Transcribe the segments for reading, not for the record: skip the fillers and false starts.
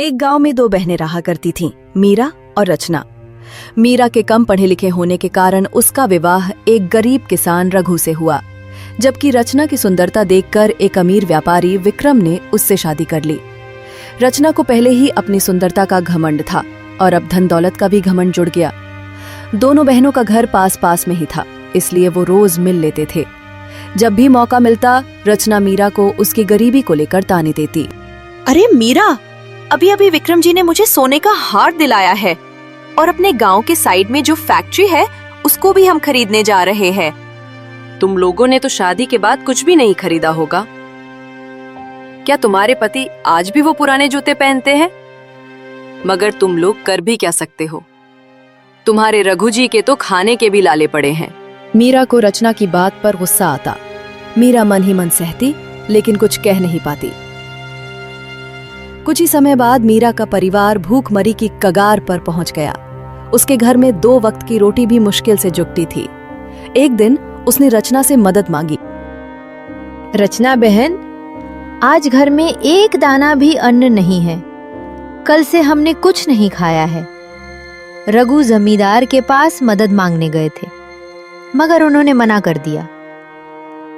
एक गांव में दो बहनें रहा करती थीं, मीरा और रचना। मीरा के कम पढ़े लिखे होने के कारण उसका विवाह एक गरीब किसान रघु से हुआ, जबकि रचना की सुंदरता देखकर एक अमीर व्यापारी विक्रम ने उससे शादी कर ली। रचना को पहले ही अपनी सुंदरता का घमंड था और अब धन दौलत का भी घमंड जुड़ गया। दोनों बहनों का घर पास पास में ही था, इसलिए वो रोज मिल लेते थे। जब भी मौका मिलता, रचना मीरा को उसकी गरीबी को लेकर ताने देती। अरे मीरा, अभी अभी विक्रम जी ने मुझे सोने का हार दिलाया है और अपने गांव के साइड में जो फैक्ट्री है उसको भी हम खरीदने जा रहे हैं। तुम लोगों ने तो शादी के बाद कुछ भी नहीं खरीदा होगा। क्या तुम्हारे पति आज भी वो पुराने जूते पहनते हैं? मगर तुम लोग कर भी क्या सकते हो? तुम्हारे रघु जी के तो खाने के भी लाले पड़े हैं। मीरा को रचना की बात पर गुस्सा आता। मीरा मन ही मन सहती, लेकिन कुछ कह नहीं पाती। कुछ ही समय बाद मीरा का परिवार भूखमरी की कगार पर पहुंच गया। उसके घर में 2 वक्त की रोटी भी मुश्किल से जुटती थी। एक दिन उसने रचना से मदद मांगी। रचना बहन, आज घर में एक दाना भी अन्न नहीं है। कल से हमने कुछ नहीं खाया है। रघु जमींदार के पास मदद मांगने गए थे, मगर उन्होंने मना कर दिया।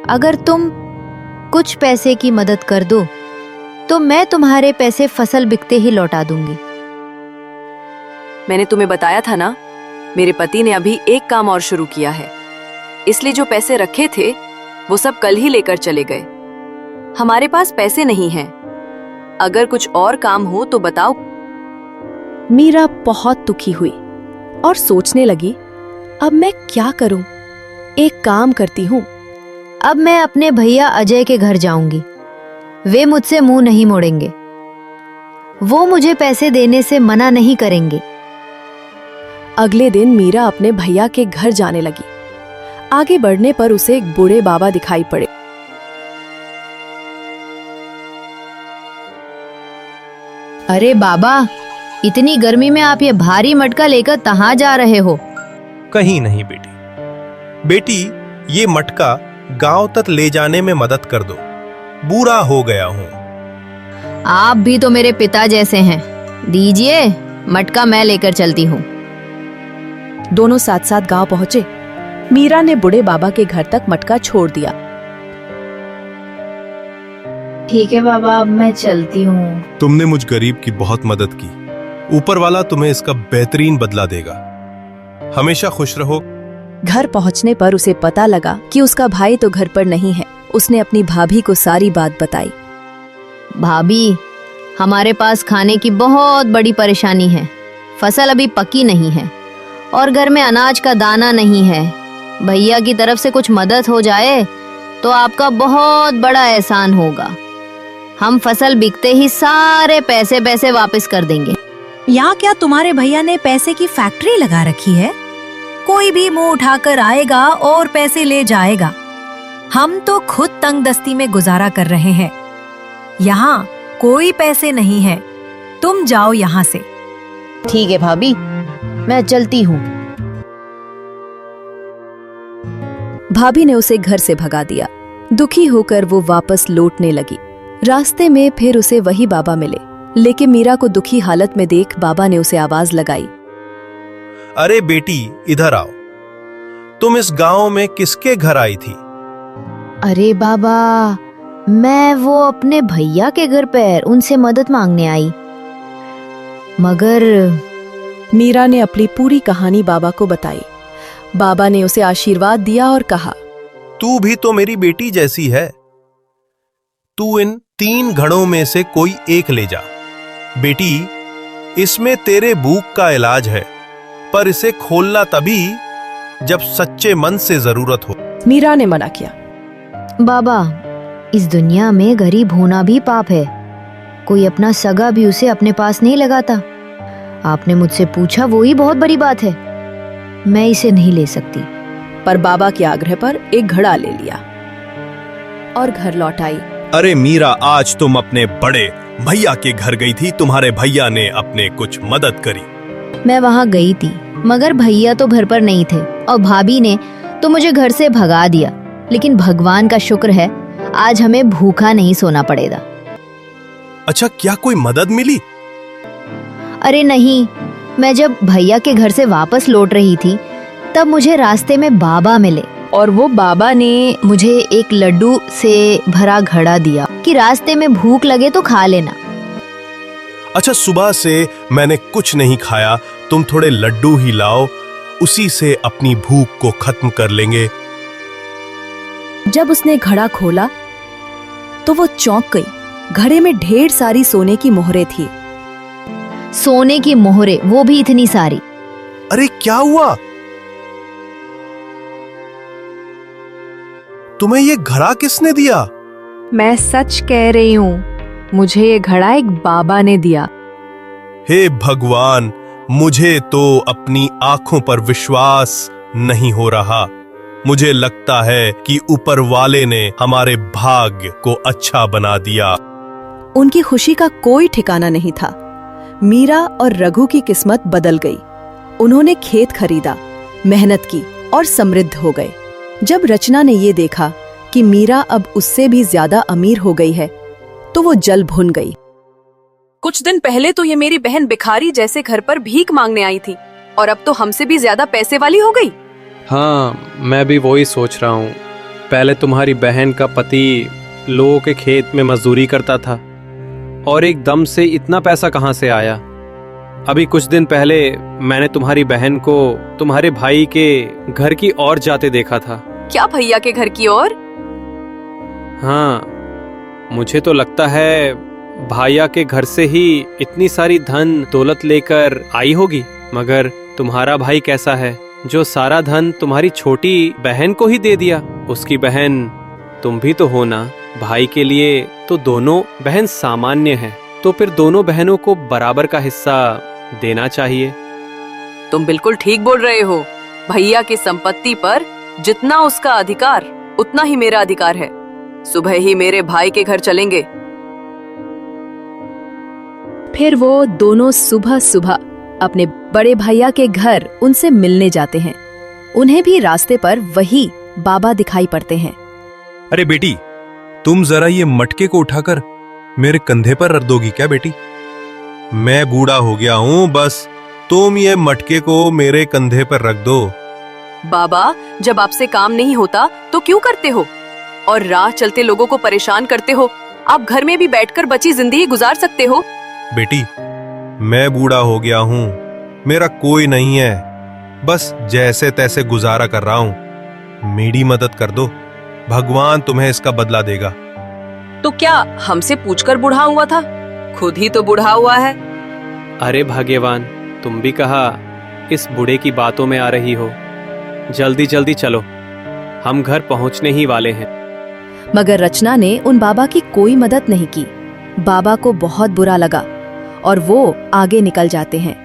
अगर तुम कुछ पैसे की मदद कर दो तो मैं तुम्हारे पैसे फसल बिकते ही लौटा दूंगी। मैंने तुम्हें बताया था ना, मेरे पति ने अभी एक काम और शुरू किया है, इसलिए जो पैसे रखे थे वो सब कल ही लेकर चले गए। हमारे पास पैसे नहीं हैं। अगर कुछ और काम हो तो बताओ। मीरा बहुत दुखी हुई और सोचने लगी, अब मैं क्या करूं? एक काम करती हूं। अब मैं अपने भैया अजय के घर जाऊंगी। वे मुझसे मुंह नहीं मोड़ेंगे। वो मुझे पैसे देने से मना नहीं करेंगे। अगले दिन मीरा अपने भैया के घर जाने लगी। आगे बढ़ने पर उसे एक बूढ़े बाबा दिखाई पड़े। अरे बाबा, इतनी गर्मी में आप ये भारी मटका लेकर कहाँ जा रहे हो? कहीं नहीं बेटी। बेटी, ये मटका गांव तक ले जाने में मदद कर दो। बूढ़ा हो गया हूँ। आप भी तो मेरे पिता जैसे हैं। दीजिए, मटका मैं लेकर चलती हूँ। दोनों साथ साथ गांव पहुंचे। मीरा ने बूढ़े बाबा के घर तक मटका छोड़ दिया। ठीक है बाबा, अब मैं चलती हूँ। तुमने मुझ गरीब की बहुत मदद की। ऊपर वाला तुम्हें इसका बेहतरीन बदला देगा। हमेशा खुश रहो। घर पहुंचने पर उसे पता लगा कि उसका भाई तो घर पर नहीं है। उसने अपनी भाभी को सारी बात बताई। भाभी, हमारे पास खाने की बहुत बड़ी परेशानी है। फसल अभी पकी नहीं है और घर में अनाज का दाना नहीं है। भैया की तरफ से कुछ मदद हो जाए तो आपका बहुत बड़ा एहसान होगा। हम फसल बिकते ही सारे पैसे वापस कर देंगे। यहाँ क्या तुम्हारे भैया ने पैसे की फैक्ट्री लगा रखी है? कोई भी मुंह उठाकर आएगा और पैसे ले जाएगा। हम तो खुद तंगदस्ती में गुजारा कर रहे हैं। यहाँ कोई पैसे नहीं है। तुम जाओ यहाँ से। ठीक है भाभी, मैं चलती हूँ। भाभी ने उसे घर से भगा दिया। दुखी होकर वो वापस लौटने लगी। रास्ते में फिर उसे वही बाबा मिले, लेकिन मीरा को दुखी हालत में देख बाबा ने उसे आवाज लगाई। अरे बेटी, इधर आओ। तुम इस गांव में किसके घर आई थी? अरे बाबा, मैं वो अपने भैया के घर पर उनसे मदद मांगने आई। मगर मीरा ने अपनी पूरी कहानी बाबा को बताई। बाबा ने उसे आशीर्वाद दिया और कहा, तू भी तो मेरी बेटी जैसी है। तू इन 3 घड़ों में से कोई एक ले जा। बेटी, इसमें तेरे भूख का इलाज है, पर इसे खोलना तभी जब सच्चे मन से जरूरत हो। मीरा ने मना किया। बाबा, इस दुनिया में गरीब होना भी पाप है। कोई अपना सगा भी उसे अपने पास नहीं लगाता। आपने मुझसे पूछा, वो ही बहुत बड़ी बात है। मैं इसे नहीं ले सकती। पर बाबा के आग्रह पर एक घड़ा ले लिया और घर लौट आई। अरे मीरा, आज तुम अपने बड़े भैया के घर गई थी। तुम्हारे भैया ने अपने कुछ मदद करी। मैं वहाँ गई थी, मगर भैया तो घर पर नहीं थे और भाभी ने तो मुझे घर से भगा दिया। लेकिन भगवान का शुक्र है, आज हमें भूखा नहीं सोना पड़ेगा। अच्छा, क्या कोई मदद मिली? अरे नहीं, मैं जब भैया के घर से वापस लौट रही थी तब मुझे रास्ते में बाबा मिले और वो बाबा ने मुझे एक लड्डू से भरा घड़ा दिया कि रास्ते में भूख लगे तो खा लेना। अच्छा, सुबह से मैंने कुछ नहीं खाया, तुम थोड़े लड्डू ही लाओ, उसी से अपनी भूख को खत्म कर लेंगे। जब उसने घड़ा खोला तो वो चौंक गई। घड़े में ढेर सारी सोने की मोहरें थी। सोने की मोहरें, वो भी इतनी सारी। अरे क्या हुआ? तुम्हें ये घड़ा किसने दिया? मैं सच कह रही हूँ, मुझे ये घड़ा एक बाबा ने दिया। हे भगवान, मुझे तो अपनी आंखों पर विश्वास नहीं हो रहा। मुझे लगता है कि ऊपर वाले ने हमारे भाग्य को अच्छा बना दिया। उनकी खुशी का कोई ठिकाना नहीं था। मीरा और रघु की किस्मत बदल गई। उन्होंने खेत खरीदा, मेहनत की और समृद्ध हो गए। जब रचना ने ये देखा कि मीरा अब उससे भी ज्यादा अमीर हो गई है तो वो जल भुन गई। कुछ दिन पहले तो ये मेरी बहन भिखारी जैसे घर पर भीख मांगने आई थी और अब तो हमसे भी ज्यादा पैसे वाली हो गई। हाँ, मैं भी वही सोच रहा हूँ। पहले तुम्हारी बहन का पति लोगों के खेत में मजदूरी करता था और एकदम से इतना पैसा कहाँ से आया। अभी कुछ दिन पहले मैंने तुम्हारी बहन को तुम्हारे भाई के घर की ओर जाते देखा था। क्या भैया के घर की ओर? हाँ, मुझे तो लगता है भाइया के घर से ही इतनी सारी धन दौलत लेकर आई होगी। मगर तुम्हारा भाई कैसा है जो सारा धन तुम्हारी छोटी बहन को ही दे दिया? उसकी बहन तुम भी तो हो ना। भाई के लिए तो दोनों बहन सामान्य है, तो फिर दोनों बहनों को बराबर का हिस्सा देना चाहिए। तुम बिल्कुल ठीक बोल रहे हो। भैया की संपत्ति पर जितना उसका अधिकार उतना ही मेरा अधिकार है। सुबह ही मेरे भाई के घर चलेंगे। फिर वो दोनों सुबह सुबह अपने बड़े भैया के घर उनसे मिलने जाते हैं। उन्हें भी रास्ते पर वही बाबा दिखाई पड़ते हैं। अरे बेटी, तुम जरा ये मटके को उठाकर मेरे कंधे पर रख दोगी क्या बेटी? मैं बूढ़ा हो गया हूँ, बस तुम ये मटके को मेरे कंधे पर रख दो। बाबा, जब आपसे काम नहीं होता तो क्यों करते हो और राह चलते लोगों को परेशान करते हो? आप घर में भी बैठकर बची जिंदगी गुजार सकते हो। बेटी, मैं बूढ़ा हो गया हूँ, मेरा कोई नहीं है, बस जैसे तैसे गुजारा कर रहा हूँ। मेरी मदद कर दो, भगवान तुम्हें इसका बदला देगा। तो क्या हमसे पूछकर बूढ़ा हुआ था? खुद ही तो बूढ़ा हुआ है। अरे भाग्यवान, तुम भी कहा इस बूढ़े की बातों में आ रही हो। जल्दी जल्दी चलो, हम घर पहुंचने ही वाले हैं। मगर रचना ने उन बाबा की कोई मदद नहीं की। बाबा को बहुत बुरा लगा और वो आगे निकल जाते हैं।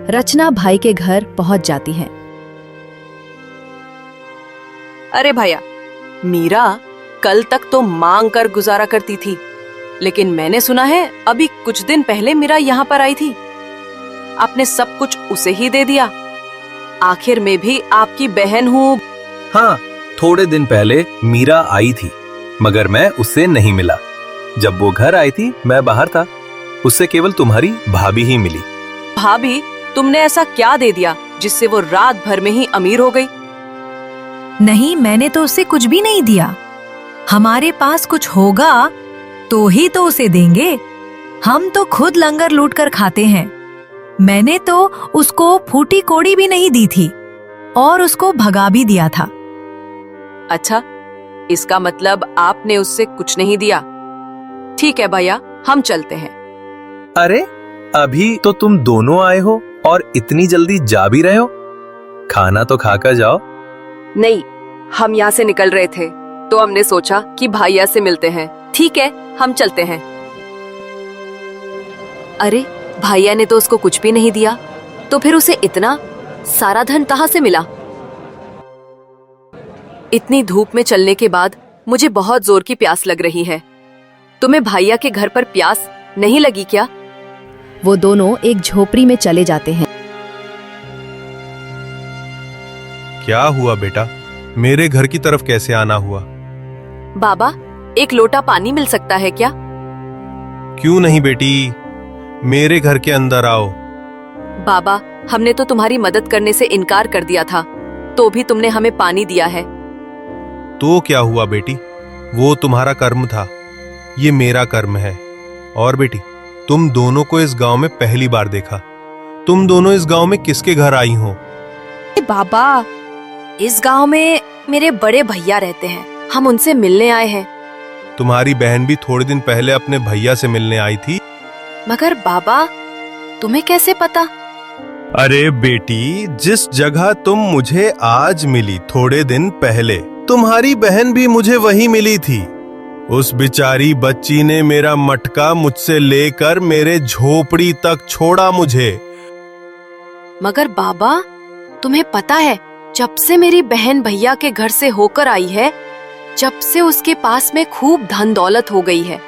रचना भाई के घर पहुंच जाती है। अरे भैया, मीरा कल तक तो मांग कर गुजारा करती थी, लेकिन मैंने सुना है अभी कुछ दिन पहले मीरा यहाँ पर आई थी। आपने सब कुछ उसे ही दे दिया। आखिर में भी आपकी बहन हूँ। हाँ, थोड़े दिन पहले मीरा आई थी, मगर मैं उससे नहीं मिला। जब वो घर आई थी मैं बाहर था, उससे केवल तुम्हारी भाभी ही मिली। भाभी, तुमने ऐसा क्या दे दिया जिससे वो रात भर में ही अमीर हो गई? नहीं, मैंने तो उसे कुछ भी नहीं दिया। हमारे पास कुछ होगा तो ही तो उसे देंगे। हम तो खुद लंगर लूट कर खाते हैं। मैंने तो उसको फूटी कोड़ी भी नहीं दी थी और उसको भगा भी दिया था। अच्छा, इसका मतलब आपने उससे कुछ नहीं दिया। ठीक है भैया, हम चलते हैं। अरे, अभी तो तुम दोनों आए हो और इतनी जल्दी जा भी रहे हो? खाना तो खाकर जाओ। नहीं, हम यहाँ से निकल रहे थे तो हमने सोचा कि भैया से मिलते हैं। ठीक है, हम चलते हैं। अरे, भैया ने तो उसको कुछ भी नहीं दिया, तो फिर उसे इतना सारा धन कहाँ से मिला? इतनी धूप में चलने के बाद मुझे बहुत जोर की प्यास लग रही है। तुम्हें भैया के घर पर प्यास नहीं लगी क्या? वो दोनों एक झोपड़ी में चले जाते हैं। क्या हुआ बेटा, मेरे घर की तरफ कैसे आना हुआ? बाबा, एक लोटा पानी मिल सकता है क्या? क्यों नहीं बेटी, मेरे घर के अंदर आओ। बाबा, हमने तो तुम्हारी मदद करने से इनकार कर दिया था, तो भी तुमने हमें पानी दिया है। तो क्या हुआ बेटी, वो तुम्हारा कर्म था, ये मेरा कर्म है। और बेटी, तुम दोनों को इस गांव में पहली बार देखा। तुम दोनों इस गांव में किसके घर आई हो? बाबा, इस गांव में मेरे बड़े भैया रहते हैं, हम उनसे मिलने आए हैं। तुम्हारी बहन भी थोड़े दिन पहले अपने भैया से मिलने आई थी। मगर बाबा, तुम्हें कैसे पता? अरे बेटी, जिस जगह तुम मुझे आज मिली थोड़े दिन पहले, तुम्हारी बहन भी मुझे वहीं मिली थी। उस बेचारी बच्ची ने मेरा मटका मुझसे लेकर मेरे झोपड़ी तक छोड़ा मुझे। मगर बाबा, तुम्हें पता है, जब से मेरी बहन भैया के घर से होकर आई है, जब से उसके पास में खूब धन दौलत हो गई है।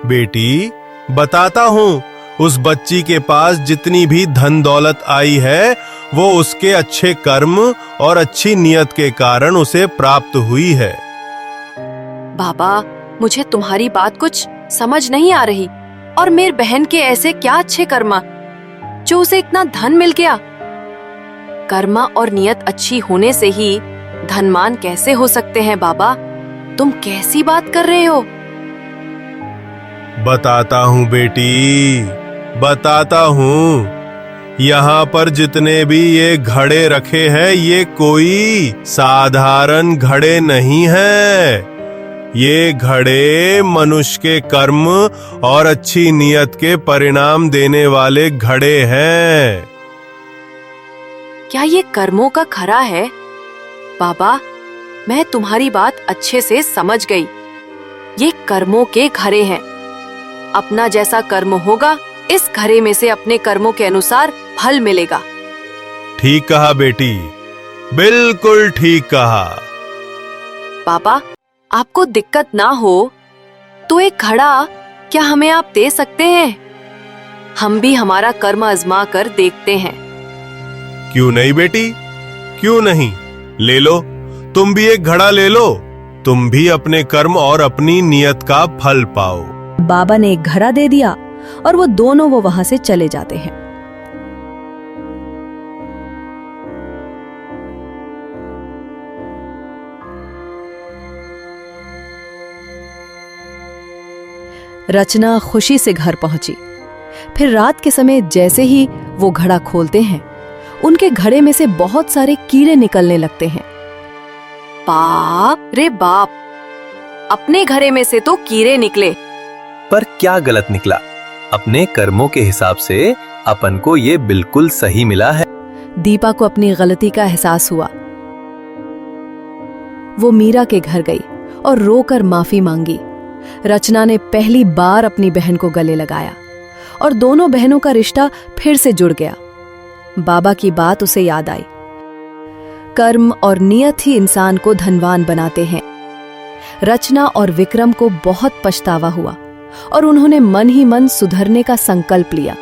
बेटी, बताता हूँ, उस बच्ची के पास जितनी भी धन दौलत आई है, वो उसके अच्छे कर्म और अच्छी नियत के कारण उसे प्राप्त हुई है। बाबा, मुझे तुम्हारी बात कुछ समझ नहीं आ रही। और मेरी बहन के ऐसे क्या अच्छे कर्मा जो उसे इतना धन मिल गया? कर्मा और नियत अच्छी होने से ही धनवान कैसे हो सकते हैं बाबा? तुम कैसी बात कर रहे हो? बताता हूँ बेटी, बताता हूँ। यहाँ पर जितने भी ये घड़े रखे हैं, ये कोई साधारण घड़े नहीं है। ये घड़े मनुष्य के कर्म और अच्छी नियत के परिणाम देने वाले घड़े हैं। क्या ये कर्मों का खरा है? बाबा, मैं तुम्हारी बात अच्छे से समझ गई। ये कर्मों के घड़े हैं। अपना जैसा कर्म होगा, इस घड़े में से अपने कर्मों के अनुसार फल मिलेगा। ठीक कहा बेटी, बिल्कुल ठीक कहा। पापा, आपको दिक्कत ना हो तो एक घड़ा क्या हमें आप दे सकते हैं? हम भी हमारा कर्म आजमा कर देखते हैं। क्यों नहीं बेटी, क्यों नहीं, ले लो, तुम भी एक घड़ा ले लो। तुम भी अपने कर्म और अपनी नियत का फल पाओ। बाबा ने एक घड़ा दे दिया और वो दोनों वहां से चले जाते हैं। रचना खुशी से घर पहुंची। फिर रात के समय जैसे ही वो घड़ा खोलते हैं, उनके घड़े में से बहुत सारे कीड़े निकलने लगते हैं। बाप रे बाप, अपने घड़े में से तो कीड़े निकले। पर क्या गलत निकला? अपने कर्मों के हिसाब से अपन को ये बिल्कुल सही मिला है। दीपा को अपनी गलती का एहसास हुआ। वो मीरा के घर गई और रोकर माफी मांगी। रचना ने पहली बार अपनी बहन को गले लगाया और दोनों बहनों का रिश्ता फिर से जुड़ गया। बाबा की बात उसे याद आई। कर्म और नियत ही इंसान को धनवान बनाते हैं। रचना और विक्रम को बहुत पछतावा हुआ और उन्होंने मन ही मन सुधरने का संकल्प लिया।